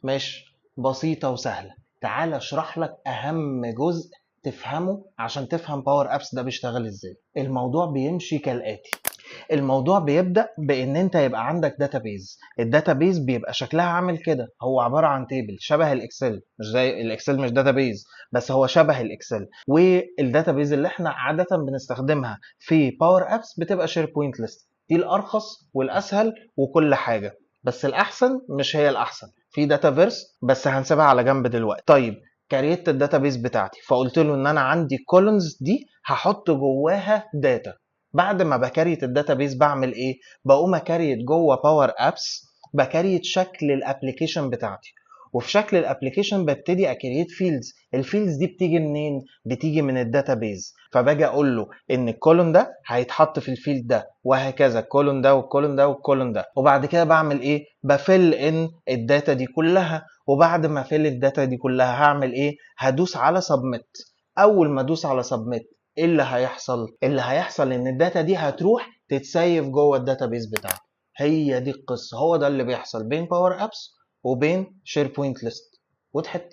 ماشي، بسيطة وسهلة. تعال اشرح لك اهم جزء تفهمه عشان تفهم باور ابس ده بيشتغل ازاي. الموضوع بيمشي كالآتي. الموضوع بيبدأ بإن أنت يبقى عندك داتابيز. الداتابيز بيبقى شكلها عامل كده، هو عبارة عن تيبل شبه الإكسل، مش زي الإكسل، مش داتابيز بس هو شبه الإكسل. والداتابيز اللي احنا عادة بنستخدمها في باور أبس بتبقى شير بوينت ليست، دي الأرخص والأسهل وكل حاجة. بس الأحسن مش هي الأحسن، في داتافيرس بس هنسيبها على جنب دلوقتي. طيب، كريت الداتابيز بتاعتي، فقلت له ان انا عندي كولونز دي هحط جواها داتا. بعد ما بكريت الداتابيز بعمل ايه؟ بقوم اكريت جوه باور ابس، بكريت شكل الابلكيشن بتاعتي. وفي شكل الابلكيشن ببتدي اكريت فيلدز. الفيلدز دي بتيجي منين؟ بتيجي من الداتابيز. فباجي اقول له ان الكولون ده هيتحط في الفيلد ده، وهكذا الكولون ده والكولون ده والكولون ده. وبعد كده بعمل ايه؟ بفل ان الداتا دي كلها. وبعد ما افل الداتا دي كلها هعمل ايه؟ هدوس على سبميت. اول ما ادوس على سبميت، ايه اللي هيحصل؟ اللي هيحصل ان الداتا دي هتروح تتسيف جوه الداتابيز بتاعتك. هي دي القصه، هو ده اللي بيحصل بين باور ابس وبين شير بوينت ليست. وضحت؟